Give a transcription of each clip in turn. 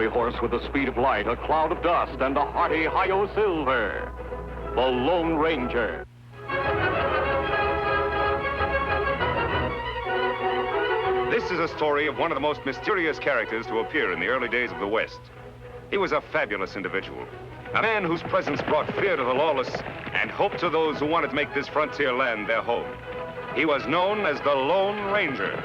fiery horse with the speed of light, a cloud of dust, and a hearty hi-yo silver. The Lone Ranger. This is a story of one of the most mysterious characters to appear in the early days of the West. He was a fabulous individual, a man whose presence brought fear to the lawless and hope to those who wanted to make this frontier land their home. He was known as the Lone Ranger.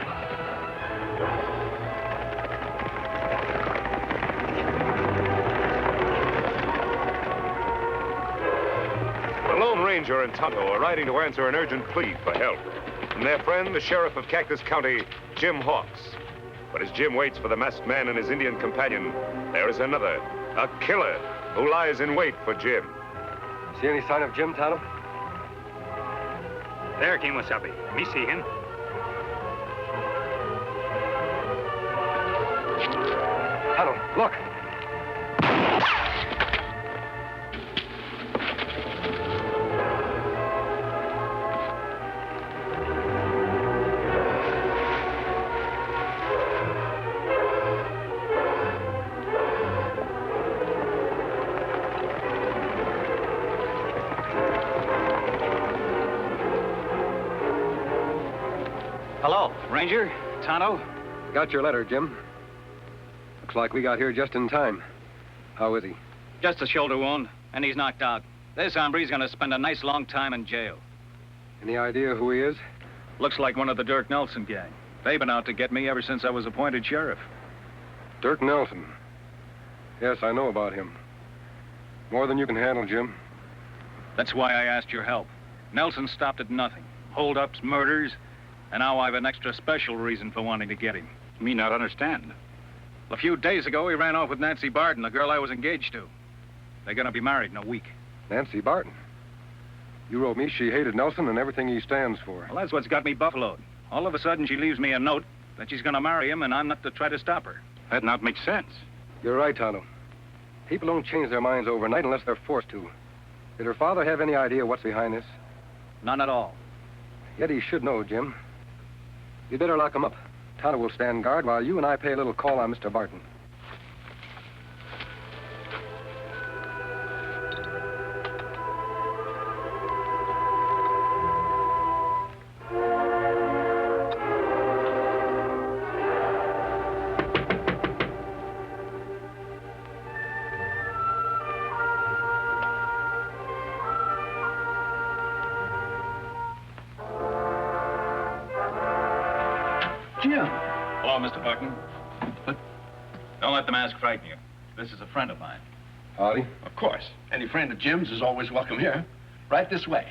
The Lone Ranger and Tonto are riding to answer an urgent plea for help from their friend, the sheriff of Cactus County, Jim Hawks. But as Jim waits for the masked man and his Indian companion, there is another, a killer, who lies in wait for Jim. See any sign of Jim, Tonto? There, Kimosabe. Me see him. Tonto, look. Hello, Ranger, Tonto. Got your letter, Jim. Looks like we got here just in time. How is he? Just a shoulder wound, and he's knocked out. This hombre's gonna spend a nice long time in jail. Any idea who he is? Looks like one of the Dirk Nelson gang. They've been out to get me ever since I was appointed sheriff. Dirk Nelson. Yes, I know about him. More than you can handle, Jim. That's why I asked your help. Nelson stopped at nothing. Hold-ups, murders, and now I've an extra special reason for wanting to get him. Me not understand. A few days ago, he ran off with Nancy Barton, the girl I was engaged to. They're gonna be married in a week. Nancy Barton. You wrote me she hated Nelson and everything he stands for. Well, that's what's got me buffaloed. All of a sudden, she leaves me a note that she's gonna marry him, and I'm not to try to stop her. That not makes sense. You're right, Tonto. People don't change their minds overnight unless they're forced to. Did her father have any idea what's behind this? None at all. Yet he should know, Jim. You'd better lock him up. Tonto will stand guard while you and I pay a little call on Mr. Barton. Jim. Hello, Mr. Barton. Don't let the mask frighten you. This is a friend of mine. Howdy. Of course. Any friend of Jim's is always welcome here. Right this way.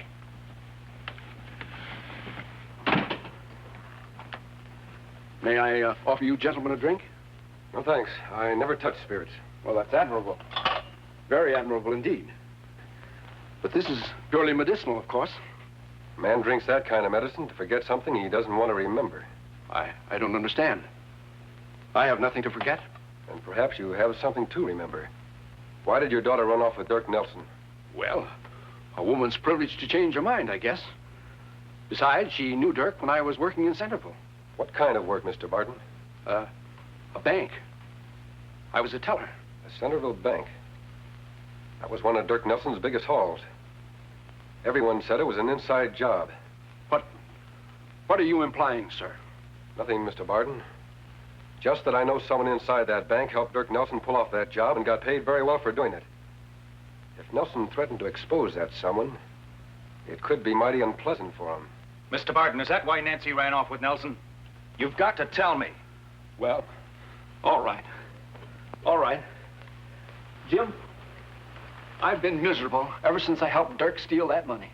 May I offer you gentlemen a drink? No, thanks. I never touch spirits. Well, that's admirable. Very admirable indeed. But this is purely medicinal, of course. A man drinks that kind of medicine to forget something he doesn't want to remember. I don't understand. I have nothing to forget. And perhaps you have something to remember. Why did your daughter run off with Dirk Nelson? Well, a woman's privilege to change her mind, I guess. Besides, she knew Dirk when I was working in Centerville. What kind of work, Mr. Barton? A bank. I was a teller. The Centerville Bank. That was one of Dirk Nelson's biggest hauls. Everyone said it was an inside job. What are you implying, sir? Nothing, Mr. Barton. Just that I know someone inside that bank helped Dirk Nelson pull off that job and got paid very well for doing it. If Nelson threatened to expose that someone, it could be mighty unpleasant for him. Mr. Barton, is that why Nancy ran off with Nelson? You've got to tell me. Well, all right. All right. Jim, I've been miserable ever since I helped Dirk steal that money.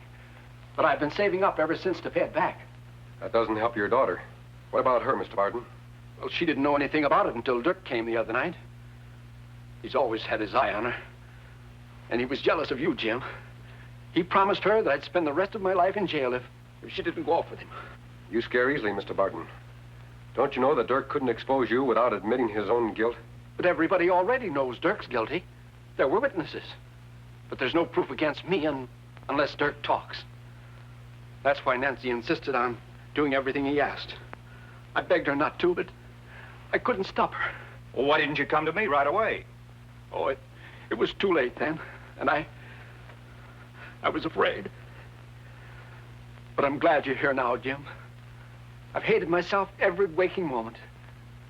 But I've been saving up ever since to pay it back. That doesn't help your daughter. What about her, Mr. Barton? Well, she didn't know anything about it until Dirk came the other night. He's always had his eye on her. And he was jealous of you, Jim. He promised her that I'd spend the rest of my life in jail if she didn't go off with him. You scare easily, Mr. Barton. Don't you know that Dirk couldn't expose you without admitting his own guilt? But everybody already knows Dirk's guilty. There were witnesses. But there's no proof against me unless Dirk talks. That's why Nancy insisted on doing everything he asked. I begged her not to, but I couldn't stop her. Well, why didn't you come to me right away? Oh, it was too late then, and I was afraid. But I'm glad you're here now, Jim. I've hated myself every waking moment.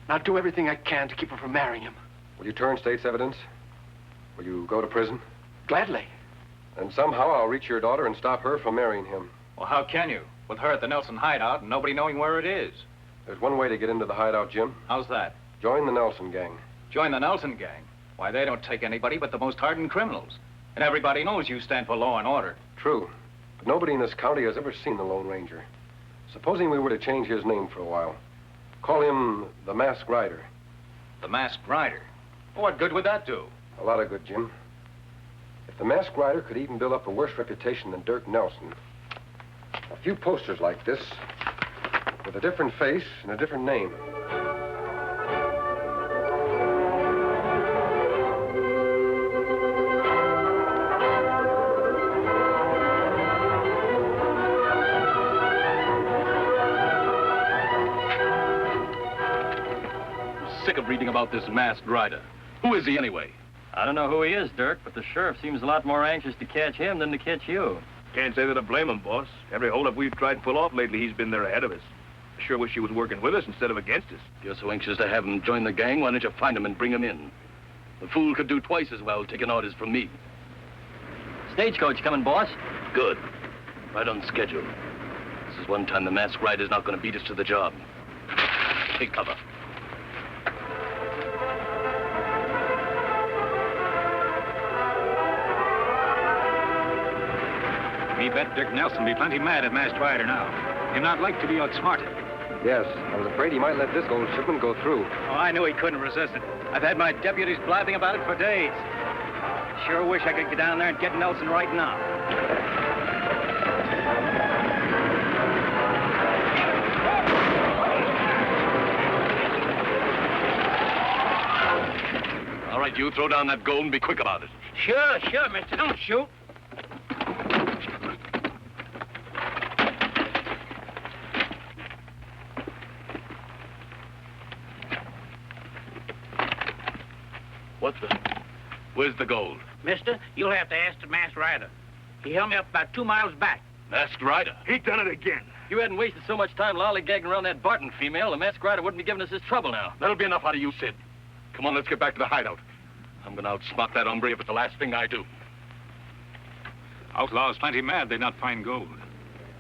And I'll do everything I can to keep her from marrying him. Will you turn state's evidence? Will you go to prison? Gladly. And somehow I'll reach your daughter and stop her from marrying him. Well, how can you? With her at the Nelson hideout and nobody knowing where it is. There's one way to get into the hideout, Jim. How's that? Join the Nelson gang. Join the Nelson gang? Why, they don't take anybody but the most hardened criminals. And everybody knows you stand for law and order. True. But nobody in this county has ever seen the Lone Ranger. Supposing we were to change his name for a while. Call him the Masked Rider. The Masked Rider? Well, what good would that do? A lot of good, Jim. If the Masked Rider could even build up a worse reputation than Dirk Nelson, a few posters like this, with a different face and a different name. Sick of reading about this Masked Rider. Who is he anyway? I don't know who he is, Dirk, but the sheriff seems a lot more anxious to catch him than to catch you. Can't say that I blame him, boss. Every holdup we've tried to pull off lately, he's been there ahead of us. I sure wish he was working with us instead of against us. If you're so anxious to have him join the gang, why don't you find him and bring him in? The fool could do twice as well taking orders from me. Stagecoach coming, boss. Good. Right on schedule. This is one time the Masked Rider's not going to beat us to the job. Take cover. Me bet Dirk Nelson be plenty mad at Masked Rider now. He'd not like to be outsmarted. Yes, I was afraid he might let this gold shipment go through. Oh, I knew he couldn't resist it. I've had my deputies blabbing about it for days. Sure wish I could get down there and get Nelson right now. All right, you throw down that gold and be quick about it. Sure, mister. Don't shoot. Where's the gold? Mister, you'll have to ask the Masked Rider. He held me up about 2 miles back. Masked Rider? He done it again. If you hadn't wasted so much time lollygagging around that Barton female, the Masked Rider wouldn't be giving us this trouble now. That'll be enough out of you, Sid. Come on, let's get back to the hideout. I'm going to outsmart that hombre if it's the last thing I do. Outlaw's plenty mad they not find gold.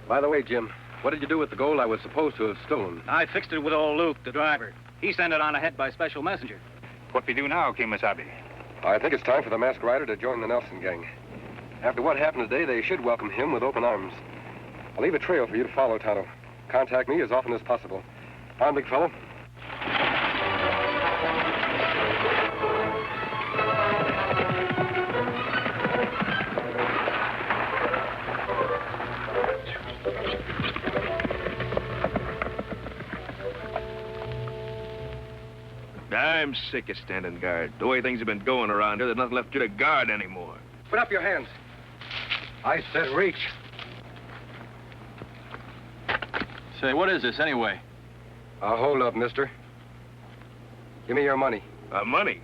By the way, Jim, what did you do with the gold I was supposed to have stolen? I fixed it with old Luke, the driver. He sent it on ahead by special messenger. What we do now, Kimasabi? I think it's time for the Masked Rider to join the Nelson gang. After what happened today, they should welcome him with open arms. I'll leave a trail for you to follow, Tonto. Contact me as often as possible. On, big fellow. I'm sick of standing guard. The way things have been going around here, there's nothing left to guard anymore. Put up your hands. I said reach. Say, what is this anyway? Hold up, mister. Give me your money. Money?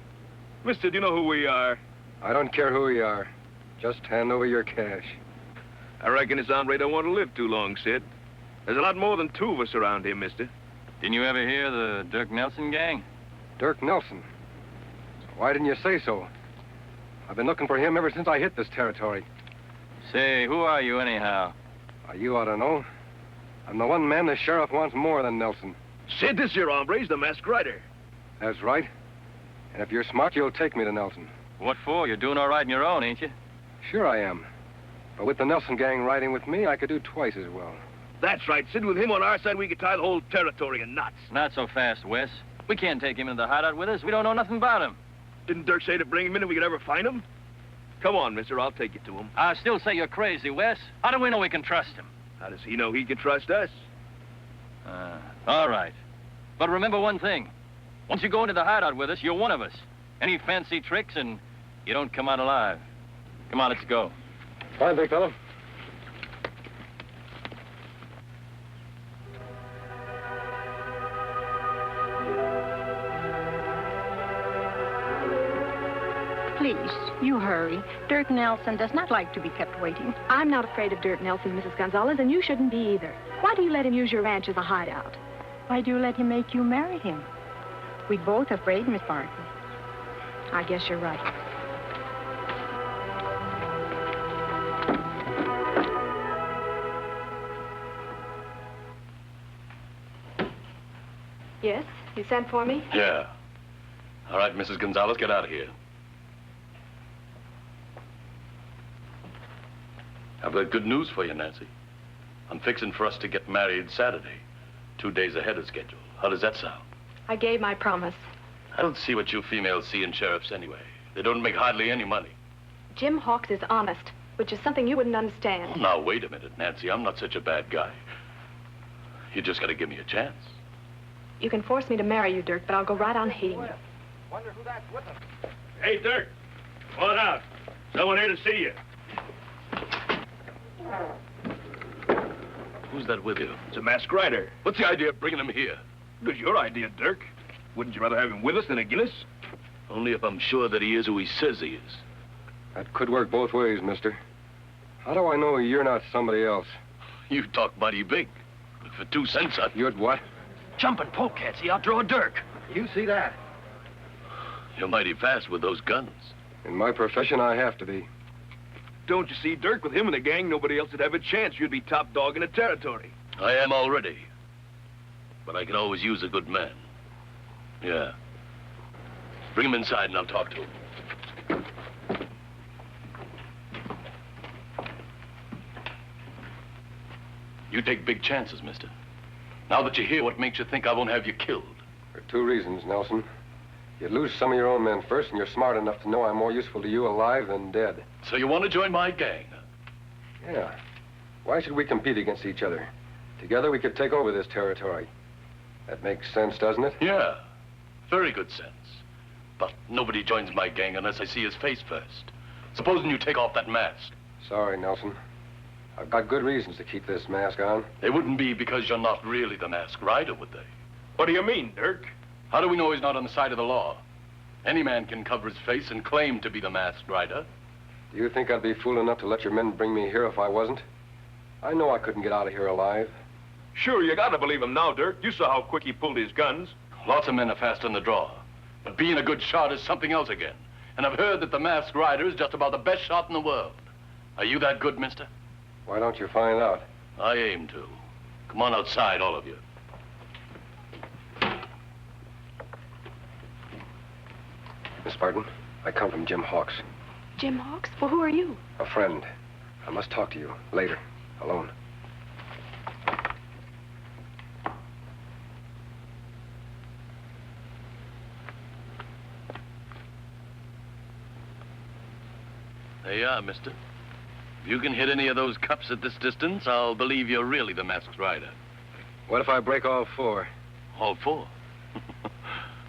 Mister, do you know who we are? I don't care who you are. Just hand over your cash. I reckon this hombre don't want to live too long, Sid. There's a lot more than 2 of us around here, mister. Didn't you ever hear the Dirk Nelson gang? Dirk Nelson. Why didn't you say so? I've been looking for him ever since I hit this territory. Say, who are you anyhow? You ought to know. I'm the one man the sheriff wants more than Nelson. Sid, this here hombre's the Masked Rider. That's right. And if you're smart, you'll take me to Nelson. What for? You're doing all right on your own, ain't you? Sure I am. But with the Nelson gang riding with me, I could do twice as well. That's right, Sid. With him on our side, we could tie the whole territory in knots. Not so fast, Wes. We can't take him into the hideout with us. We don't know nothing about him. Didn't Dirk say to bring him in if we could ever find him? Come on, mister. I'll take you to him. I still say you're crazy, Wes. How do we know we can trust him? How does he know he can trust us? All right. But remember one thing. Once you go into the hideout with us, you're one of us. Any fancy tricks and you don't come out alive. Come on, let's go. Fine, big fellow. Please, you hurry. Dirk Nelson does not like to be kept waiting. I'm not afraid of Dirk Nelson, Mrs. Gonzalez, and you shouldn't be either. Why do you let him use your ranch as a hideout? Why do you let him make you marry him? We're both afraid, Miss Barton. I guess you're right. Yes? You sent for me? Yeah. All right, Mrs. Gonzalez, get out of here. I've got good news for you, Nancy. I'm fixing for us to get married Saturday, 2 days ahead of schedule. How does that sound? I gave my promise. I don't see what you females see in sheriffs anyway. They don't make hardly any money. Jim Hawks is honest, which is something you wouldn't understand. Oh, now, wait a minute, Nancy. I'm not such a bad guy. You just got to give me a chance. You can force me to marry you, Dirk, but I'll go right on hating you. Wonder who that's with us. Hey, Dirk. Come on out. Someone here to see you. Who's that with you? It's a masked rider. What's the idea of bringing him here? It was your idea, Dirk. Wouldn't you rather have him with us than against us? Only if I'm sure that he is who he says he is. That could work both ways, mister. How do I know you're not somebody else? You talk mighty big. But for 2 cents, You'd what? Jumping polecats, he outdraw Dirk. You see that? You're mighty fast with those guns. In my profession, I have to be. Don't you see, Dirk, with him in the gang, nobody else would have a chance. You'd be top dog in the territory. I am already. But I can always use a good man. Yeah. Bring him inside and I'll talk to him. You take big chances, mister. Now that you're here, what makes you think I won't have you killed? For 2 reasons, Nelson. You'd lose some of your own men first, and you're smart enough to know I'm more useful to you alive than dead. So you want to join my gang? Yeah. Why should we compete against each other? Together we could take over this territory. That makes sense, doesn't it? Yeah. Very good sense. But nobody joins my gang unless I see his face first. Supposing you take off that mask. Sorry, Nelson. I've got good reasons to keep this mask on. They wouldn't be because you're not really the masked rider, would they? What do you mean, Dirk? How do we know he's not on the side of the law? Any man can cover his face and claim to be the masked rider. Do you think I'd be fool enough to let your men bring me here if I wasn't? I know I couldn't get out of here alive. Sure, you gotta believe him now, Dirk. You saw how quick he pulled his guns. Lots of men are fast on the draw. But being a good shot is something else again. And I've heard that the masked rider is just about the best shot in the world. Are you that good, mister? Why don't you find out? I aim to. Come on outside, all of you. Miss Barton, I come from Jim Hawks. Jim Hawks? Well, who are you? A friend. I must talk to you later, alone. There you are, mister. If you can hit any of those cups at this distance, I'll believe you're really the masked rider. What if I break all 4? All 4?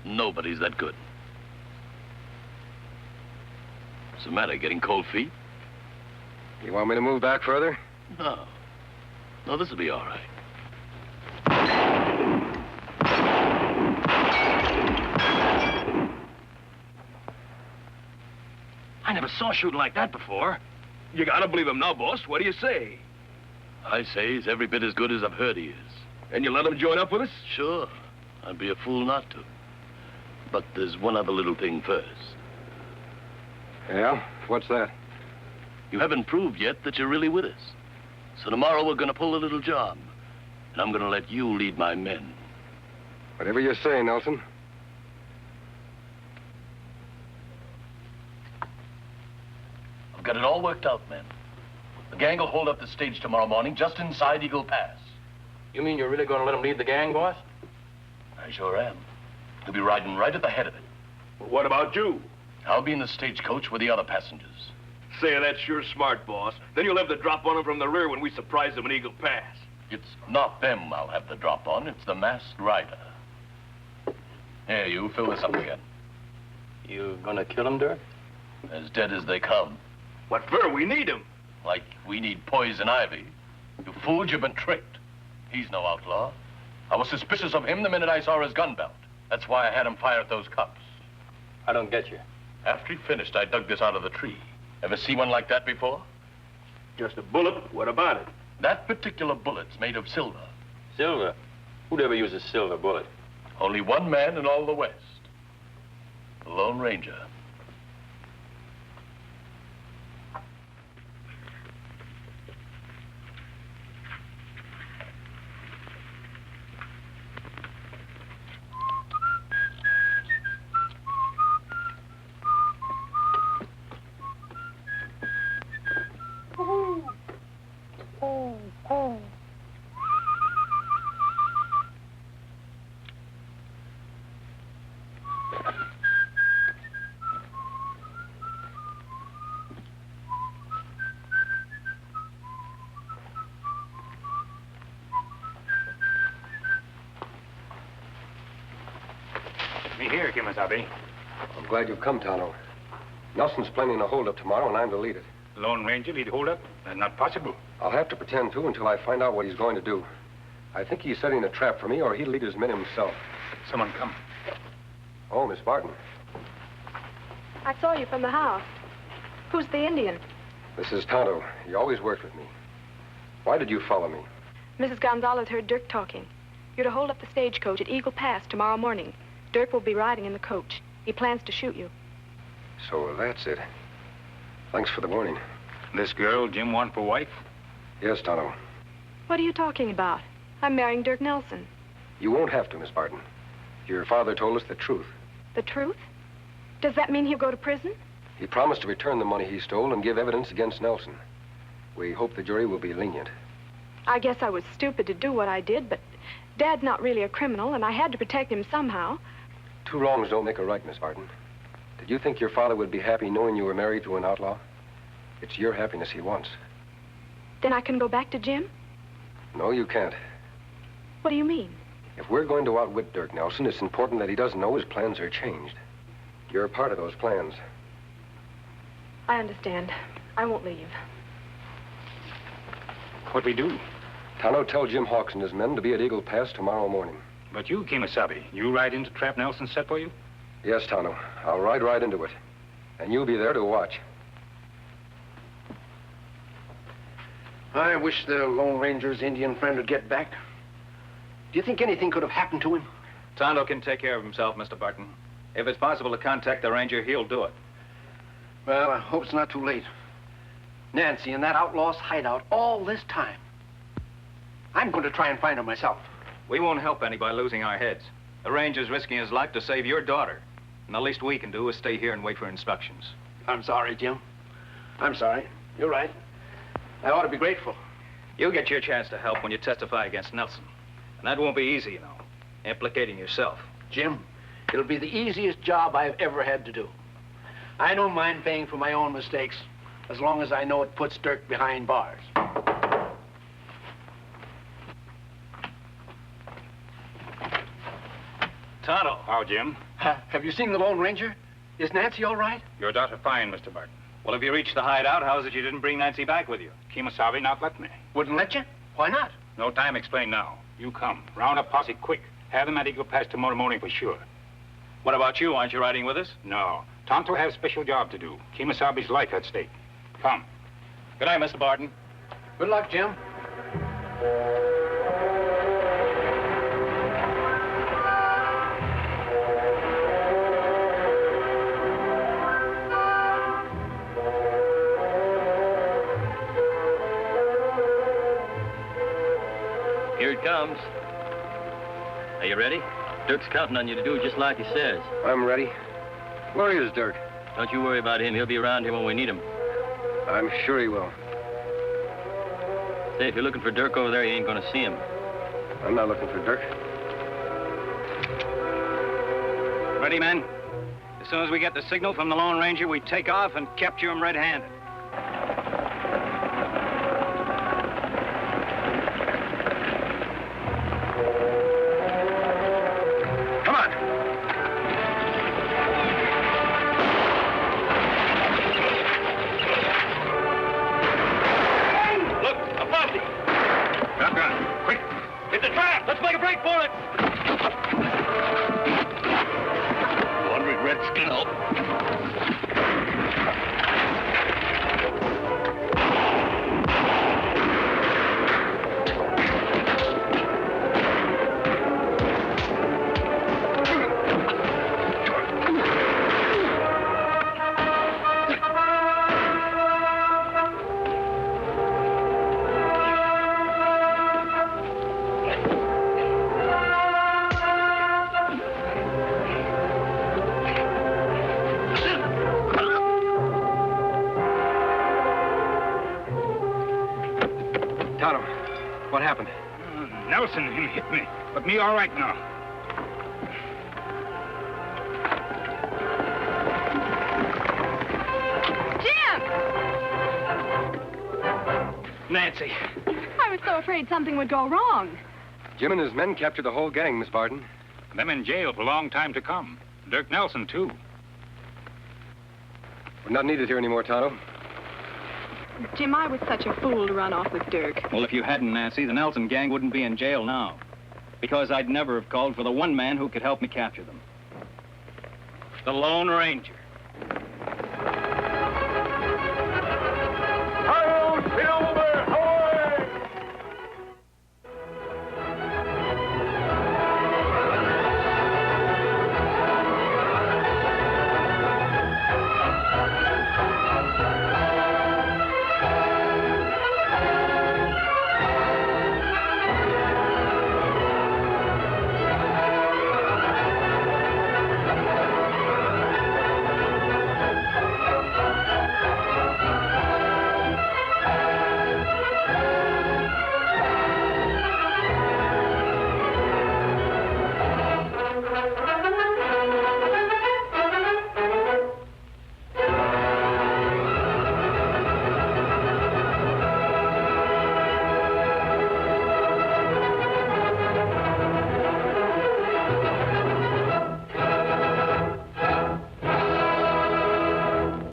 Nobody's that good. What's the matter, getting cold feet? You want me to move back further? No. No, this'll be all right. I never saw shooting like that before. You gotta believe him now, boss. What do you say? I say he's every bit as good as I've heard he is. And you let him join up with us? Sure. I'd be a fool not to. But there's one other little thing first. Yeah? What's that? You haven't proved yet that you're really with us. So tomorrow we're gonna pull a little job. And I'm gonna let you lead my men. Whatever you say, Nelson. I've got it all worked out, men. The gang will hold up the stage tomorrow morning just inside Eagle Pass. You mean you're really going to let him lead the gang, boss? I sure am. He'll be riding right at the head of it. Well, what about you? I'll be in the stagecoach with the other passengers. Say, that's sure smart, boss. Then you'll have the drop on him from the rear when we surprise them in Eagle Pass. It's not them I'll have the drop on. It's the masked rider. Here, you fill this up again. You gonna kill him, Dirk? As dead as they come. What for? We need him. Like we need poison ivy. You fools, you've been tricked. He's no outlaw. I was suspicious of him the minute I saw his gun belt. That's why I had him fire at those cops. I don't get you. After he finished, I dug this out of the tree. Ever see one like that before? Just a bullet. What about it? That particular bullet's made of silver. Silver? Who'd ever use a silver bullet? Only one man in all the West. The Lone Ranger. Me here, Kimasabi. I'm glad you've come, Tonto. Nelson's planning a holdup tomorrow, and I'm to lead it. Lone Ranger lead hold up? That's not possible. I'll have to pretend to until I find out what he's going to do. I think he's setting a trap for me, or he'll lead his men himself. Someone come. Oh, Miss Barton. I saw you from the house. Who's the Indian? This is Tonto. He always worked with me. Why did you follow me? Mrs. Gonzalez heard Dirk talking. You're to hold up the stagecoach at Eagle Pass tomorrow morning. Dirk will be riding in the coach. He plans to shoot you. So that's it. Thanks for the warning. This girl Jim want for wife? Yes, Tonto. What are you talking about? I'm marrying Dirk Nelson. You won't have to, Miss Barton. Your father told us the truth. The truth? Does that mean he'll go to prison? He promised to return the money he stole and give evidence against Nelson. We hope the jury will be lenient. I guess I was stupid to do what I did, but Dad's not really a criminal, and I had to protect him somehow. Two wrongs don't make a right, Miss Barton. Did you think your father would be happy knowing you were married to an outlaw? It's your happiness he wants. Then I can go back to Jim? No, you can't. What do you mean? If we're going to outwit Dirk Nelson, it's important that he doesn't know his plans are changed. You're a part of those plans. I understand. I won't leave. What we do? Tonto, tell Jim Hawks and his men to be at Eagle Pass tomorrow morning. But you, Kimasabi, you ride into trap Nelson set for you? Yes, Tonto. I'll ride right into it. And you'll be there to watch. I wish the Lone Ranger's Indian friend would get back. Do you think anything could have happened to him? Tonto can take care of himself, Mr. Barton. If it's possible to contact the ranger, he'll do it. Well, I hope it's not too late. Nancy in that outlaw's hideout all this time. I'm going to try and find her myself. We won't help any by losing our heads. The ranger's risking his life to save your daughter. And the least we can do is stay here and wait for instructions. I'm sorry, Jim. I'm sorry. You're right. I ought to be grateful. You'll get your chance to help when you testify against Nelson. And that won't be easy, you know, implicating yourself. Jim, it'll be the easiest job I've ever had to do. I don't mind paying for my own mistakes, as long as I know it puts Dirk behind bars. Tonto. How, Jim? Have you seen the Lone Ranger? Is Nancy all right? Your daughter fine, Mr. Barton. Well, if you reached the hideout, how is it you didn't bring Nancy back with you? Kimasabi not let me. Wouldn't let you? Why not? No time explain now. You come. Round up posse quick. Have them at Eagle Pass tomorrow morning for sure. What about you? Aren't you riding with us? No. Tonto have special job to do. Kimasabi's life at stake. Come. Good night, Mr. Barton. Good luck, Jim. Here it comes. Are you ready? Dirk's counting on you to do just like he says. I'm ready. Where is Dirk? Don't you worry about him. He'll be around here when we need him. I'm sure he will. Say, if you're looking for Dirk over there, you ain't gonna see him. I'm not looking for Dirk. Ready, men? As soon as we get the signal from the Lone Ranger, we take off and capture him red-handed. Come on. Look, a posse. Shotgun. Quick. It's a trap. Let's make a break for it. 100 Redskin help. Nelson, him hit me. But me all right now. Nancy. I was so afraid something would go wrong. Jim and his men captured the whole gang, Miss Barton. Them in jail for a long time to come. Dirk Nelson, too. We're not needed here anymore, Tonto. Jim, I was such a fool to run off with Dirk. Well, if you hadn't, Nancy, the Nelson gang wouldn't be in jail now. Because I'd never have called for the one man who could help me capture them. The Lone Ranger.